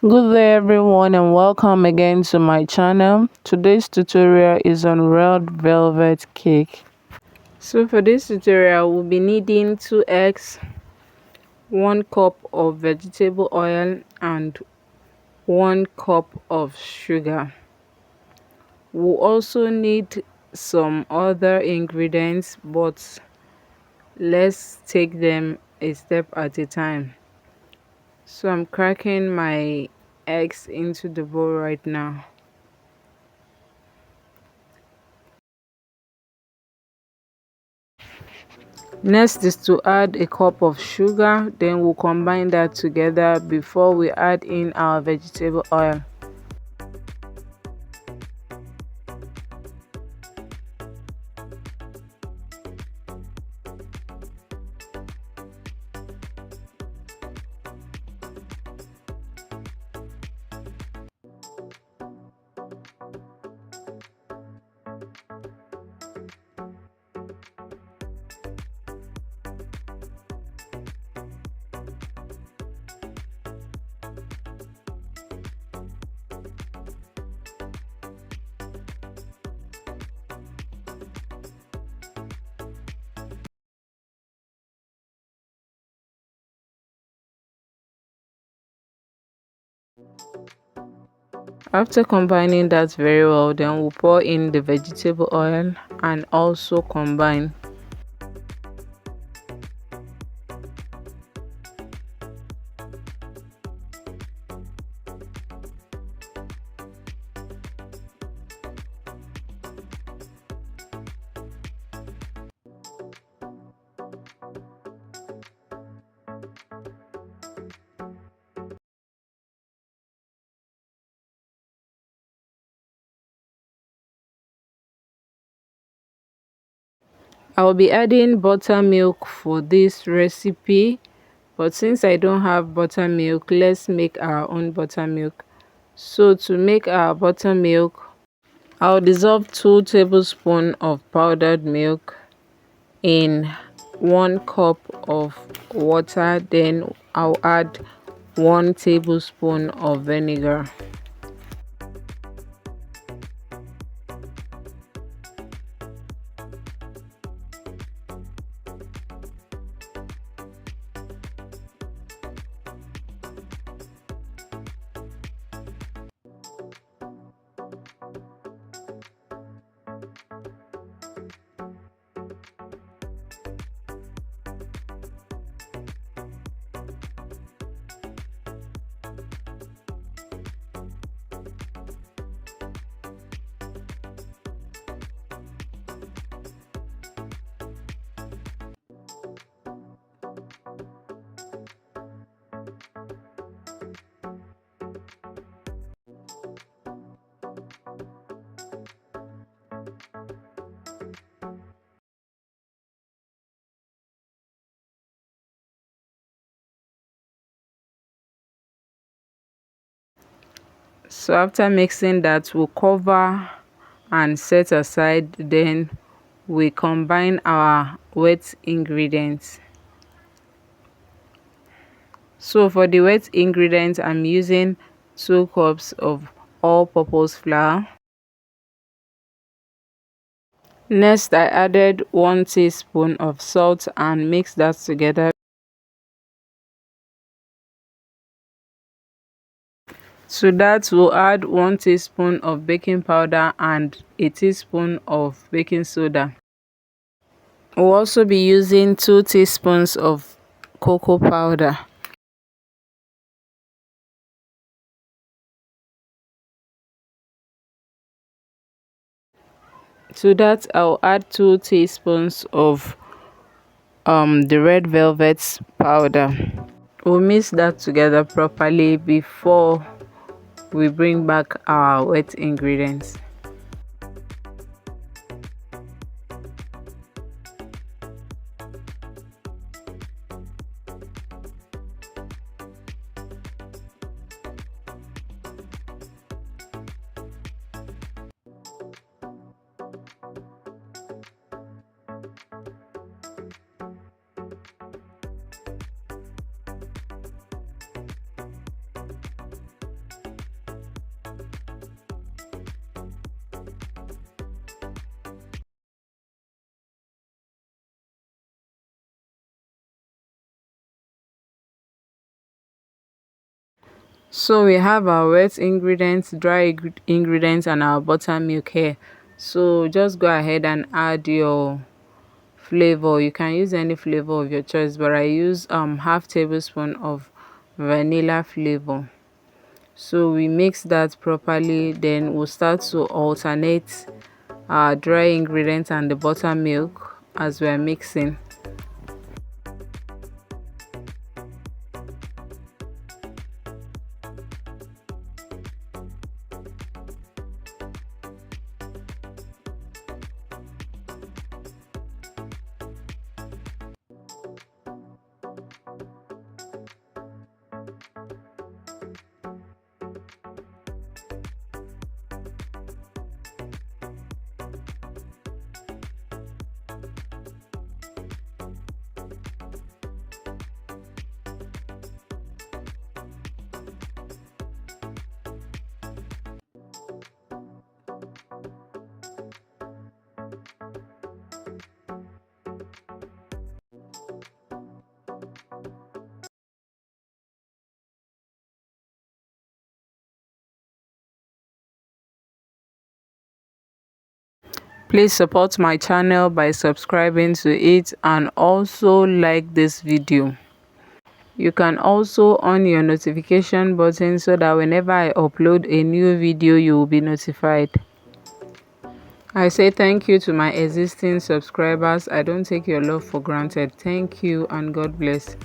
Good day everyone and welcome again to my channel. Today's tutorial is on red velvet cake. So for this tutorial we'll be needing 2 eggs, 1 cup of vegetable oil and 1 cup of sugar. We'll also need some other ingredients, but let's take them a step at a time. So I'm cracking my eggs into the bowl right now. Next is to add a cup of sugar, then we'll combine that together before we add in our vegetable oil. After combining that very well, then we'll pour in the vegetable oil and also combine. I'll be adding buttermilk for this recipe, but since I don't have buttermilk, let's make our own buttermilk. So to make our buttermilk, I'll dissolve 2 tablespoons of powdered milk in 1 cup of water, then I'll add 1 tablespoon of vinegar. So after mixing that, we'll cover and set aside, then we combine our wet ingredients. So for the wet ingredients, I'm using 2 cups of all-purpose flour. Next, I added 1 teaspoon of salt and mix that together. To that, we'll add 1 teaspoon of baking powder and a teaspoon of baking soda. We'll also be using 2 teaspoons of cocoa powder. To that, I'll add 2 teaspoons of the red velvet powder. We'll mix that together properly before we bring back our wet ingredients. So we have our wet ingredients, dry ingredients, and our buttermilk here. So just go ahead and add your flavor. You can use any flavor of your choice, but I use half tablespoon of vanilla flavor. So we mix that properly, then we'll start to alternate our dry ingredients and the buttermilk as we're mixing. Please support my channel by subscribing to it and also like this video. You can also on your notification button so that whenever I upload a new video, you will be notified. I say thank you to my existing subscribers. I don't take your love for granted. Thank you and God bless.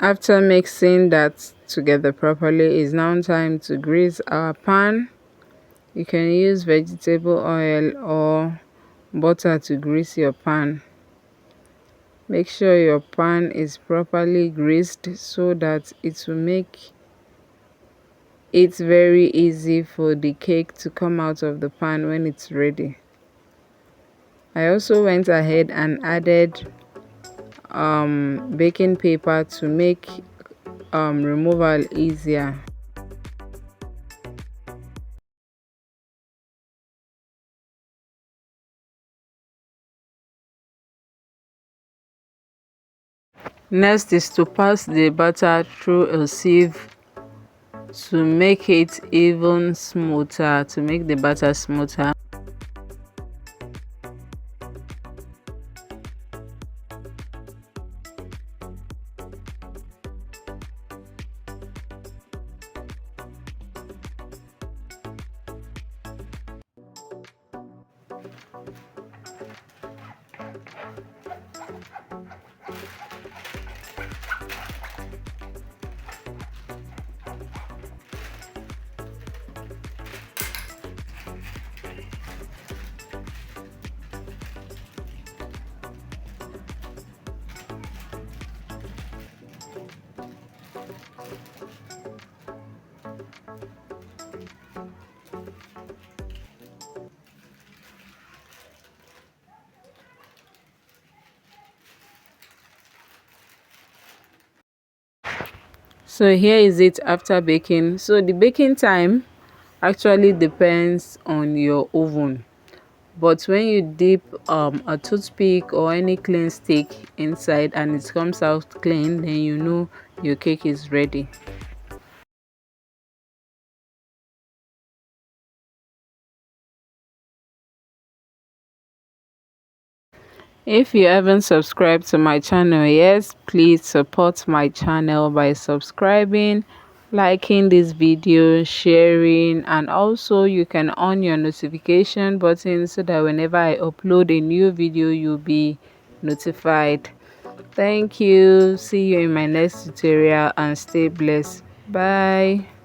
After mixing that together properly, it's now time to grease our pan. You can use vegetable oil or butter to grease your pan. Make sure your pan is properly greased so that it will make it very easy for the cake to come out of the pan when it's ready. I also went ahead and added baking paper to make removal easier. Next is to pass the batter through a sieve to make it even smoother, to make the batter smoother. So here is it after baking. So the baking time actually depends on your oven. But when you dip a toothpick or any clean stick inside and it comes out clean, then you know your cake is ready. If you haven't subscribed to my channel yet, please support my channel by subscribing, liking this video, sharing, and also you can on your notification button so that whenever I upload a new video, you'll be notified. Thank you. See you in my next tutorial and stay blessed. Bye.